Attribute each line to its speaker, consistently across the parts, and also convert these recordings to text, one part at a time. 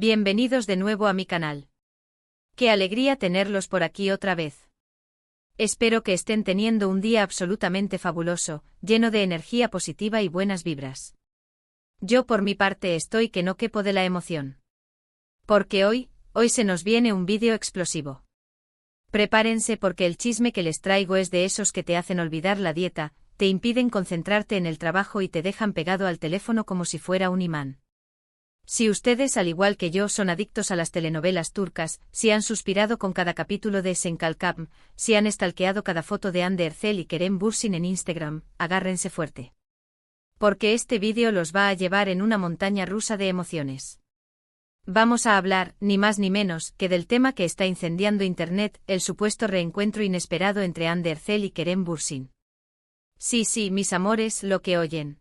Speaker 1: Bienvenidos de nuevo a mi canal. Qué alegría tenerlos por aquí otra vez. Espero que estén teniendo un día absolutamente fabuloso, lleno de energía positiva y buenas vibras. Yo por mi parte estoy que no quepo de la emoción. Porque hoy se nos viene un vídeo explosivo. Prepárense porque el chisme que les traigo es de esos que te hacen olvidar la dieta, te impiden concentrarte en el trabajo y te dejan pegado al teléfono como si fuera un imán. Si ustedes, al igual que yo, son adictos a las telenovelas turcas, si han suspirado con cada capítulo de Senkalkam, si han stalkeado cada foto de Hande Erçel y Kerem Bürsin en Instagram, agárrense fuerte. Porque este vídeo los va a llevar en una montaña rusa de emociones. Vamos a hablar, ni más ni menos, que del tema que está incendiando Internet, el supuesto reencuentro inesperado entre Hande Erçel y Kerem Bürsin. Sí, mis amores, lo que oyen.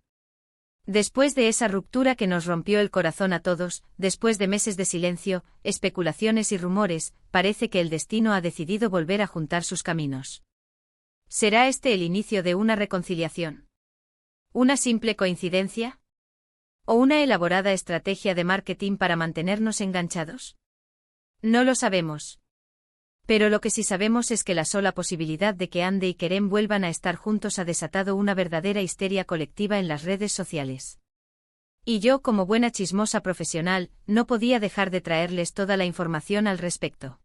Speaker 1: Después de esa ruptura que nos rompió el corazón a todos, después de meses de silencio, especulaciones y rumores, parece que el destino ha decidido volver a juntar sus caminos. ¿Será este el inicio de una reconciliación? ¿Una simple coincidencia? ¿O una elaborada estrategia de marketing para mantenernos enganchados? No lo sabemos. Pero lo que sí sabemos es que la sola posibilidad de que Hande y Kerem vuelvan a estar juntos ha desatado una verdadera histeria colectiva en las redes sociales. Y yo, como buena chismosa profesional, no podía dejar de traerles toda la información al respecto.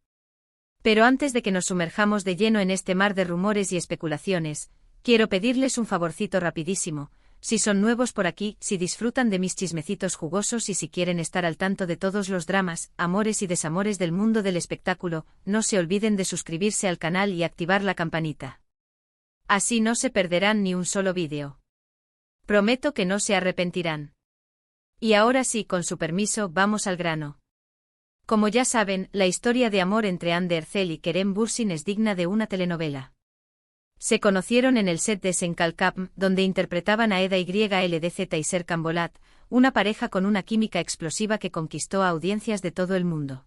Speaker 1: Pero antes de que nos sumerjamos de lleno en este mar de rumores y especulaciones, quiero pedirles un favorcito rapidísimo. Si son nuevos por aquí, si disfrutan de mis chismecitos jugosos y si quieren estar al tanto de todos los dramas, amores y desamores del mundo del espectáculo, no se olviden de suscribirse al canal y activar la campanita. Así no se perderán ni un solo vídeo. Prometo que no se arrepentirán. Y ahora sí, con su permiso, vamos al grano. Como ya saben, la historia de amor entre Hande Erçel y Kerem Bürsin es digna de una telenovela. Se conocieron en el set de Senkalkam, donde interpretaban a Eda YLDZ y Serkan Bolat, una pareja con una química explosiva que conquistó a audiencias de todo el mundo.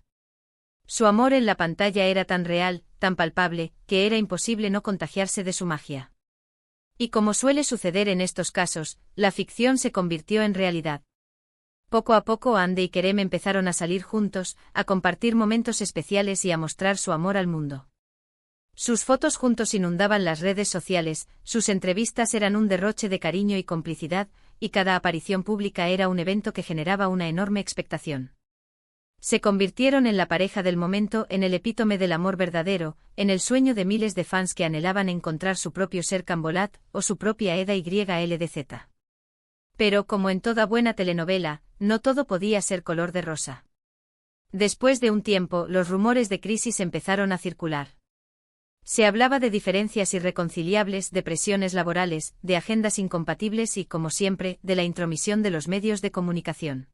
Speaker 1: Su amor en la pantalla era tan real, tan palpable, que era imposible no contagiarse de su magia. Y como suele suceder en estos casos, la ficción se convirtió en realidad. Poco a poco Hande y Kerem empezaron a salir juntos, a compartir momentos especiales y a mostrar su amor al mundo. Sus fotos juntos inundaban las redes sociales, sus entrevistas eran un derroche de cariño y complicidad, y cada aparición pública era un evento que generaba una enorme expectación. Se convirtieron en la pareja del momento, en el epítome del amor verdadero, en el sueño de miles de fans que anhelaban encontrar su propio Serkan Bolat, o su propia Eda YLDZ. Pero como en toda buena telenovela, no todo podía ser color de rosa. Después de un tiempo, los rumores de crisis empezaron a circular. Se hablaba de diferencias irreconciliables, de presiones laborales, de agendas incompatibles y, como siempre, de la intromisión de los medios de comunicación.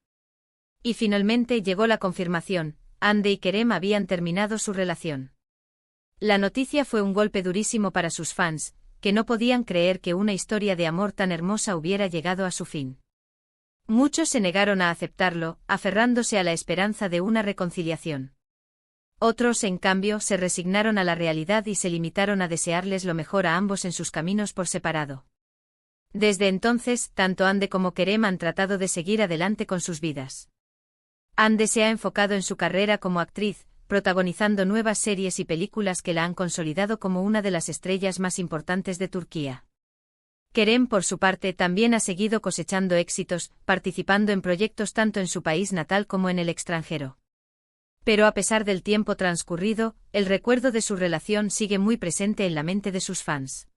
Speaker 1: Y finalmente llegó la confirmación: Hande y Kerem habían terminado su relación. La noticia fue un golpe durísimo para sus fans, que no podían creer que una historia de amor tan hermosa hubiera llegado a su fin. Muchos se negaron a aceptarlo, aferrándose a la esperanza de una reconciliación. Otros, en cambio, se resignaron a la realidad y se limitaron a desearles lo mejor a ambos en sus caminos por separado. Desde entonces, tanto Hande como Kerem han tratado de seguir adelante con sus vidas. Hande se ha enfocado en su carrera como actriz, protagonizando nuevas series y películas que la han consolidado como una de las estrellas más importantes de Turquía. Kerem, por su parte, también ha seguido cosechando éxitos, participando en proyectos tanto en su país natal como en el extranjero. Pero a pesar del tiempo transcurrido, el recuerdo de su relación sigue muy presente en la mente de sus fans.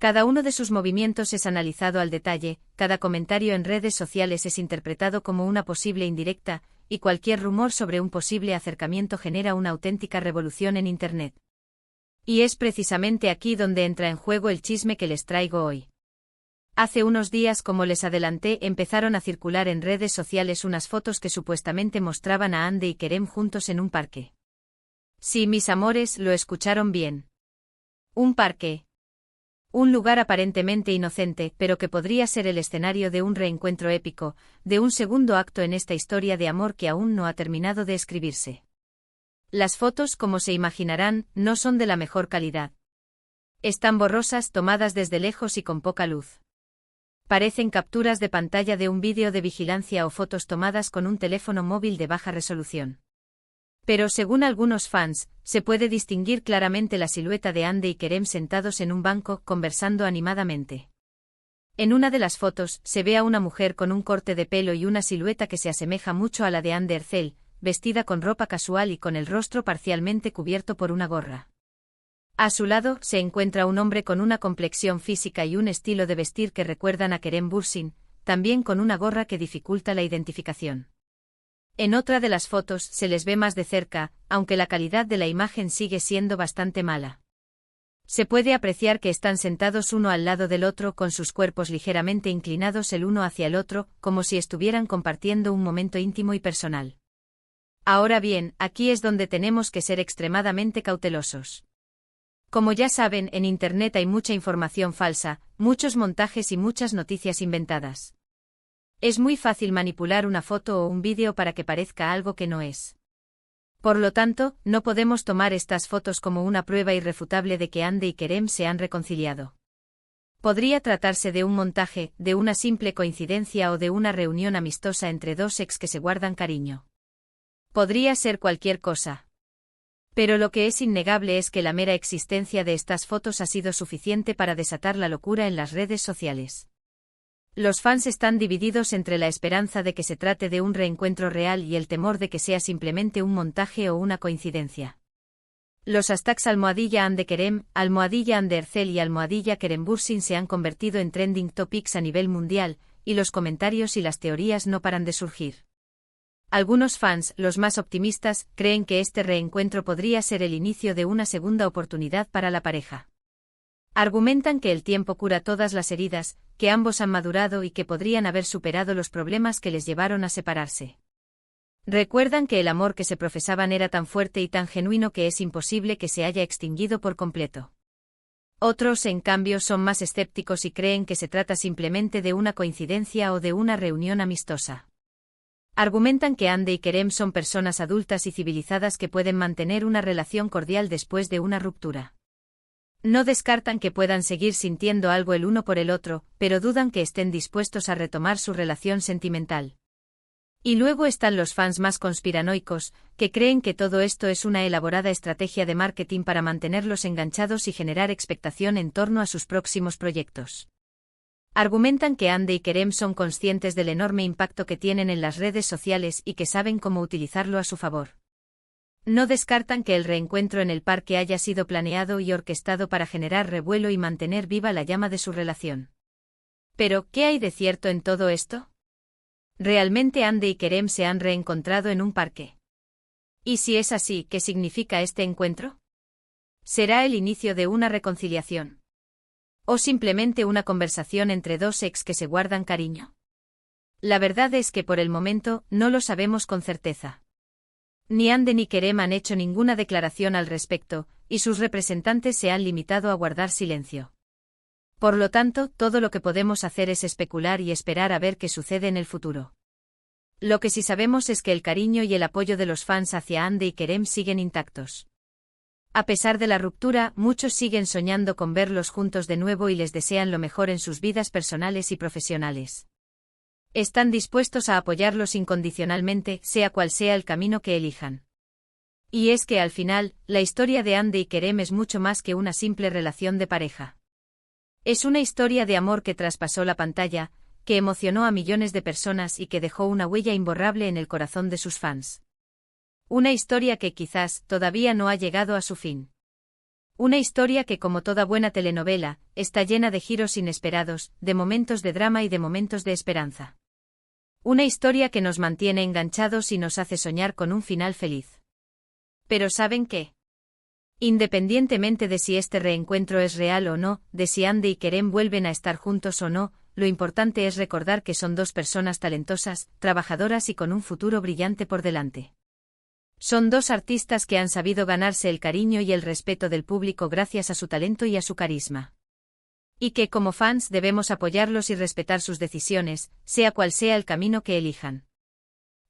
Speaker 1: Cada uno de sus movimientos es analizado al detalle, cada comentario en redes sociales es interpretado como una posible indirecta, y cualquier rumor sobre un posible acercamiento genera una auténtica revolución en Internet. Y es precisamente aquí donde entra en juego el chisme que les traigo hoy. Hace unos días, como les adelanté, empezaron a circular en redes sociales unas fotos que supuestamente mostraban a Hande y Kerem juntos en un parque. Sí, mis amores, lo escucharon bien. Un parque. Un lugar aparentemente inocente, pero que podría ser el escenario de un reencuentro épico, de un segundo acto en esta historia de amor que aún no ha terminado de escribirse. Las fotos, como se imaginarán, no son de la mejor calidad. Están borrosas, tomadas desde lejos y con poca luz. Parecen capturas de pantalla de un vídeo de vigilancia o fotos tomadas con un teléfono móvil de baja resolución. Pero según algunos fans, se puede distinguir claramente la silueta de Hande y Kerem sentados en un banco conversando animadamente. En una de las fotos, se ve a una mujer con un corte de pelo y una silueta que se asemeja mucho a la de Hande Erçel, vestida con ropa casual y con el rostro parcialmente cubierto por una gorra. A su lado, se encuentra un hombre con una complexión física y un estilo de vestir que recuerdan a Kerem Bürsin, también con una gorra que dificulta la identificación. En otra de las fotos se les ve más de cerca, aunque la calidad de la imagen sigue siendo bastante mala. Se puede apreciar que están sentados uno al lado del otro con sus cuerpos ligeramente inclinados el uno hacia el otro, como si estuvieran compartiendo un momento íntimo y personal. Ahora bien, aquí es donde tenemos que ser extremadamente cautelosos. Como ya saben, en Internet hay mucha información falsa, muchos montajes y muchas noticias inventadas. Es muy fácil manipular una foto o un vídeo para que parezca algo que no es. Por lo tanto, no podemos tomar estas fotos como una prueba irrefutable de que Hande y Kerem se han reconciliado. Podría tratarse de un montaje, de una simple coincidencia o de una reunión amistosa entre dos ex que se guardan cariño. Podría ser cualquier cosa. Pero lo que es innegable es que la mera existencia de estas fotos ha sido suficiente para desatar la locura en las redes sociales. Los fans están divididos entre la esperanza de que se trate de un reencuentro real y el temor de que sea simplemente un montaje o una coincidencia. Los hashtags #Hande Kerem, #Hande Erçel y #Kerem Bürsin se han convertido en trending topics a nivel mundial, y los comentarios y las teorías no paran de surgir. Algunos fans, los más optimistas, creen que este reencuentro podría ser el inicio de una segunda oportunidad para la pareja. Argumentan que el tiempo cura todas las heridas, que ambos han madurado y que podrían haber superado los problemas que les llevaron a separarse. Recuerdan que el amor que se profesaban era tan fuerte y tan genuino que es imposible que se haya extinguido por completo. Otros, en cambio, son más escépticos y creen que se trata simplemente de una coincidencia o de una reunión amistosa. Argumentan que Hande y Kerem son personas adultas y civilizadas que pueden mantener una relación cordial después de una ruptura. No descartan que puedan seguir sintiendo algo el uno por el otro, pero dudan que estén dispuestos a retomar su relación sentimental. Y luego están los fans más conspiranoicos, que creen que todo esto es una elaborada estrategia de marketing para mantenerlos enganchados y generar expectación en torno a sus próximos proyectos. Argumentan que Hande y Kerem son conscientes del enorme impacto que tienen en las redes sociales y que saben cómo utilizarlo a su favor. No descartan que el reencuentro en el parque haya sido planeado y orquestado para generar revuelo y mantener viva la llama de su relación. Pero, ¿qué hay de cierto en todo esto? ¿Realmente Hande y Kerem se han reencontrado en un parque? Y si es así, ¿qué significa este encuentro? ¿Será el inicio de una reconciliación? ¿O simplemente una conversación entre dos ex que se guardan cariño? La verdad es que por el momento no lo sabemos con certeza. Ni Hande ni Kerem han hecho ninguna declaración al respecto, y sus representantes se han limitado a guardar silencio. Por lo tanto, todo lo que podemos hacer es especular y esperar a ver qué sucede en el futuro. Lo que sí sabemos es que el cariño y el apoyo de los fans hacia Hande y Kerem siguen intactos. A pesar de la ruptura, muchos siguen soñando con verlos juntos de nuevo y les desean lo mejor en sus vidas personales y profesionales. Están dispuestos a apoyarlos incondicionalmente, sea cual sea el camino que elijan. Y es que al final, la historia de Hande y Kerem es mucho más que una simple relación de pareja. Es una historia de amor que traspasó la pantalla, que emocionó a millones de personas y que dejó una huella imborrable en el corazón de sus fans. Una historia que quizás todavía no ha llegado a su fin. Una historia que, como toda buena telenovela, está llena de giros inesperados, de momentos de drama y de momentos de esperanza. Una historia que nos mantiene enganchados y nos hace soñar con un final feliz. Pero ¿saben qué? Independientemente de si este reencuentro es real o no, de si Hande y Kerem vuelven a estar juntos o no, lo importante es recordar que son dos personas talentosas, trabajadoras y con un futuro brillante por delante. Son dos artistas que han sabido ganarse el cariño y el respeto del público gracias a su talento y a su carisma. Y que como fans debemos apoyarlos y respetar sus decisiones, sea cual sea el camino que elijan.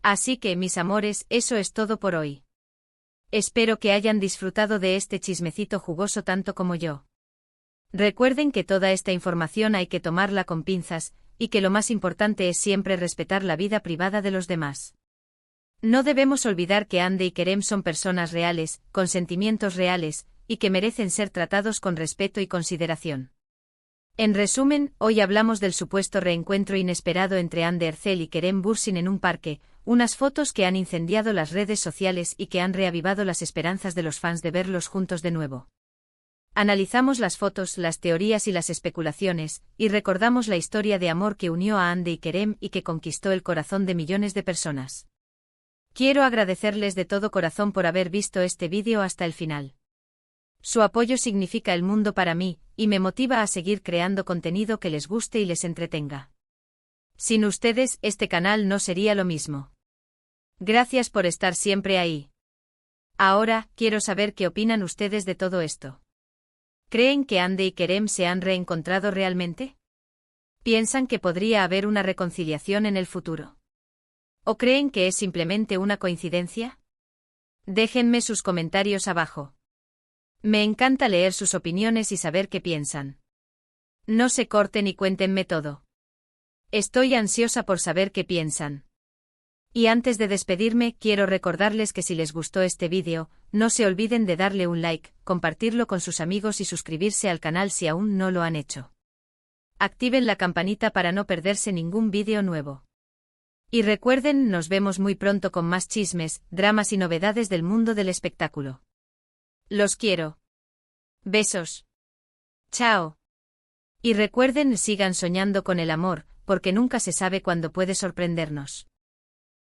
Speaker 1: Así que, mis amores, eso es todo por hoy. Espero que hayan disfrutado de este chismecito jugoso tanto como yo. Recuerden que toda esta información hay que tomarla con pinzas, y que lo más importante es siempre respetar la vida privada de los demás. No debemos olvidar que Hande y Kerem son personas reales, con sentimientos reales, y que merecen ser tratados con respeto y consideración. En resumen, hoy hablamos del supuesto reencuentro inesperado entre Hande Erçel y Kerem Bürsin en un parque, unas fotos que han incendiado las redes sociales y que han reavivado las esperanzas de los fans de verlos juntos de nuevo. Analizamos las fotos, las teorías y las especulaciones, y recordamos la historia de amor que unió a Hande y Kerem y que conquistó el corazón de millones de personas. Quiero agradecerles de todo corazón por haber visto este vídeo hasta el final. Su apoyo significa el mundo para mí, y me motiva a seguir creando contenido que les guste y les entretenga. Sin ustedes, este canal no sería lo mismo. Gracias por estar siempre ahí. Ahora, quiero saber qué opinan ustedes de todo esto. ¿Creen que Hande y Kerem se han reencontrado realmente? ¿Piensan que podría haber una reconciliación en el futuro? ¿O creen que es simplemente una coincidencia? Déjenme sus comentarios abajo. Me encanta leer sus opiniones y saber qué piensan. No se corten y cuéntenme todo. Estoy ansiosa por saber qué piensan. Y antes de despedirme, quiero recordarles que si les gustó este vídeo, no se olviden de darle un like, compartirlo con sus amigos y suscribirse al canal si aún no lo han hecho. Activen la campanita para no perderse ningún vídeo nuevo. Y recuerden, nos vemos muy pronto con más chismes, dramas y novedades del mundo del espectáculo. Los quiero. Besos. Chao. Y recuerden, sigan soñando con el amor, porque nunca se sabe cuándo puede sorprendernos.